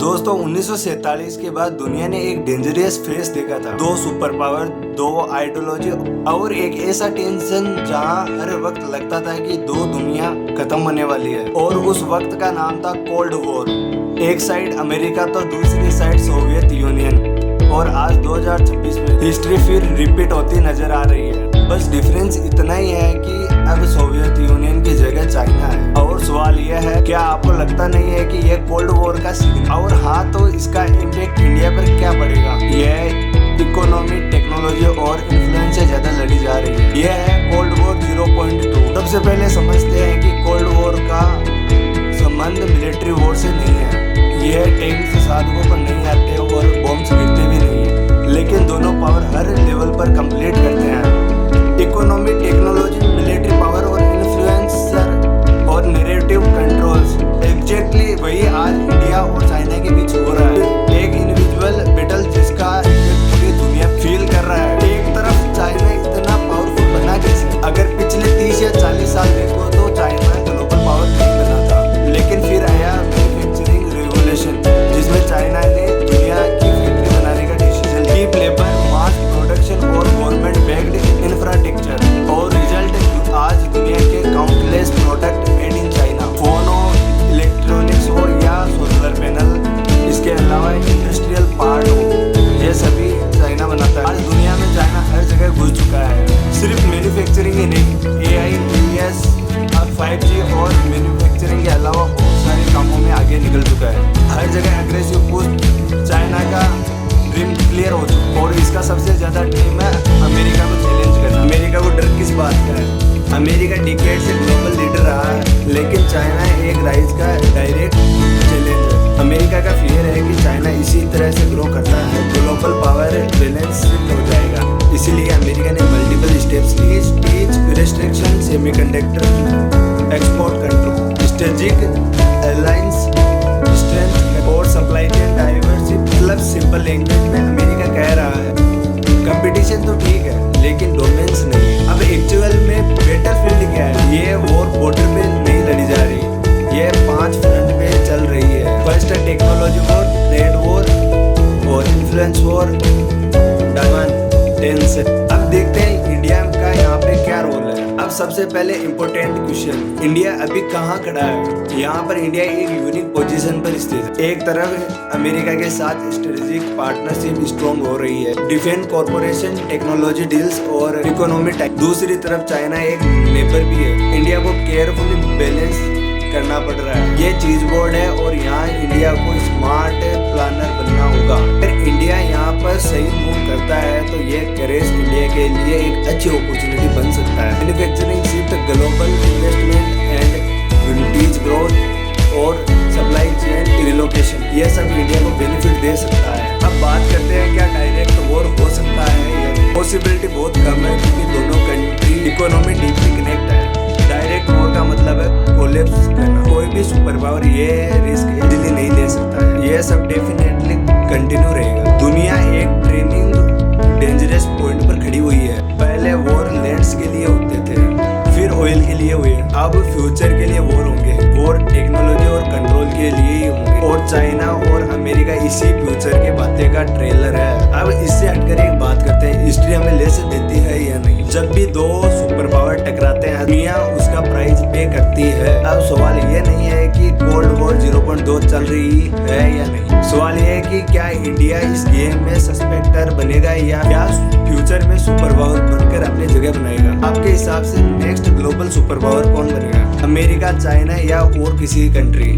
दोस्तों 1947 के बाद दुनिया ने एक डेंजरस फेस देखा था। दो सुपर पावर, दो आइडियोलॉजी और एक ऐसा टेंशन जहां हर वक्त लगता था कि दो दुनिया खत्म होने वाली है। और उस वक्त का नाम था कोल्ड वॉर। एक साइड अमेरिका तो दूसरी साइड सोवियत यूनियन। और आज 2026 में हिस्ट्री फिर रिपीट होती नजर आ रही है। बस डिफरेंस इतना ही है कि अब सोवियत यूनियन की जगह चाइना है। और सवाल यह है, क्या आपको लगता नहीं है कि यह कोल्ड वॉर का सिग्नल? और हाँ, तो इसका इम्पैक्ट इंडिया पर क्या पड़ेगा? यह इकोनॉमी, टेक्नोलॉजी और इन्फ्लुएंस से ज्यादा लड़ी जा रही है। यह है कोल्ड वॉर 0.2। सबसे पहले समझते हैं कि कोल्ड वॉर का संबंध मिलिट्री वॉर से नहीं है। यह टैंक साधकों पर नहीं आते और बॉम्ब्स गिरते भी नहीं है, लेकिन दोनों पावर हर लेवल पर कंप्लीट करते हैं। इकोनॉमी, टेक्नोलॉजी, मिलिट्री पावर और इन्फ्लुएंसर और नैरेटिव कंट्रोल्स, एग्जैक्टली वही आज इंडिया और चाइना के बीच हो रहा है। एक इंडिविजुअल बैटल जिसका पूरी दुनिया फील कर रहा है। एक तरफ चाइना इतना पावरफुल बना कैसे? अगर पिछले 30 या 40 साल देखो तो चाइना ग्लोबल पावर नहीं बना था, लेकिन फिर आया मैन्युफैक्चरिंग रेवोल्यूशन, जिसमें चाइना ने दुनिया की फैक्ट्री बनाने का डिसीजन लिया। चीप लेबर, मास प्रोडक्शन और गवर्नमेंट बैक्ड इंफ्रास्ट्रक्चर, और रिजल्ट आज दुनिया के countless product made in China. Phone हो, इलेक्ट्रॉनिक्स हो या सोलर पैनल, इसके अलावा इंडस्ट्रियल पार्ट हो, ये सभी चाइना बनाता है। आज दुनिया में चाइना हर जगह घुस चुका है। सिर्फ मैन्युफैक्चरिंग ही नहीं, AI, EVS, अब 5G और मैन्युफैक्चरिंग के अलावा बहुत सारे कामों में आगे निकल चुका है। हर जगह एग्रेसिव पुश, चाइना का ड्रीम क्लियर हो चुका है। और इसका सबसे ज्यादा ड्रीम है अमेरिका को चैलेंज करना। अमेरिका को डर किस बात का है? अमेरिका डिकेड से ग्लोबल लीडर रहा है, लेकिन चाइना एक राइज का डायरेक्ट चैलेंज है। अमेरिका का फियर है कि चाइना इसी तरह से ग्रो करता है, ग्लोबल पावर बैलेंस शिफ्ट हो जाएगा। इसीलिए अमेरिका ने मल्टीपल स्टेप्स लिए। Speech restriction, semiconductor export control, strategic alliance, strength और सप्लाई चेन डाइवर्सिटी। मतलब सिंपल लैंग्वेज में अमेरिका कह रहा है कंपटीशन तो ठीक है, लेकिन डोमेन्स नहीं। अब एक्चुअल में बैटलफील्ड क्या है? ये वॉर बॉर्डर पे नहीं लड़ी जा रही, ये 5 फ्रंट पे चल रही है। फर्स्ट है टेक्नोलॉजी वॉर, ट्रेड वॉर और इन्फ्लुएंस वॉर, डायमंड टेंशन। अब देखते हैं इंडिया का यहाँ पे क्या रोल है। अब सबसे पहले इम्पोर्टेंट क्वेश्चन, इंडिया अभी कहाँ खड़ा है? यहाँ पर इंडिया एक यूनिक पोजीशन पर स्थित है। एक तरफ अमेरिका के साथ स्ट्रेटेजिक पार्टनरशिप स्ट्रॉन्ग हो रही है, डिफेंस कॉर्पोरेशन, टेक्नोलॉजी डील्स और इकोनॉमी टाइप। दूसरी तरफ चाइना एक नेबर भी है। इंडिया को केयरफुली बैलेंस करना पड़ रहा है। ये चीज बोर्ड है और यहाँ इंडिया को स्मार्ट प्लानर बनना होगा। अगर इंडिया यहाँ पर सही मूव करता है तो ये करेज इंडिया के लिए एक अच्छी अपॉर्चुनिटी बन सकता है। Manufacturing shift, global investment and vintage growth और सप्लाई चेन रिलोकेशन, ये सब इंडिया को बेनिफिट दे सकता है। अब बात करते हैं क्या डायरेक्ट वॉर हो सकता है? पॉसिबिलिटी बहुत कम है, क्योंकि दोनों कंट्री इकोनॉमी डीपली कनेक्ट है। डायरेक्ट वॉर का मतलब है कोलैप्स करना। कोई भी सुपर पावर ये रिस्क इजीली नहीं ले सकता है। ये सब डेफिनेटली कंटिन्यू रहेगा। दुनिया एक ट्रेनिंग डेंजरस पॉइंट पर खड़ी हुई है। पहले वॉर लैंड्स के लिए होते थे, फिर ऑयल के लिए हुए, अब फ्यूचर के लिए वॉर होंगे। वॉर टेक्नोलॉजी और कंट्रोल के लिए ही होंगे। और चाइना और अमेरिका इसी फ्यूचर के बातें का ट्रेलर है। अब इससे हटकर एक बात करते हैं, हिस्ट्री हमें लेसन देती है या नहीं? जब भी दो सुपर पावर टकराते हैं, दुनिया उसका प्राइस पे करती है। अब सवाल ये नहीं है कि कोल्ड वॉर 0.2 चल रही है या नहीं। सवाल ये है कि क्या इंडिया इस गेम में सस्पेक्टर बनेगा या क्या फ्यूचर में सुपर पावर बनकर अपनी जगह बनाएगा? आपके हिसाब से नेक्स्ट ग्लोबल सुपर पावर कौन बनेगा? अमेरिका, चाइना या और किसी कंट्री?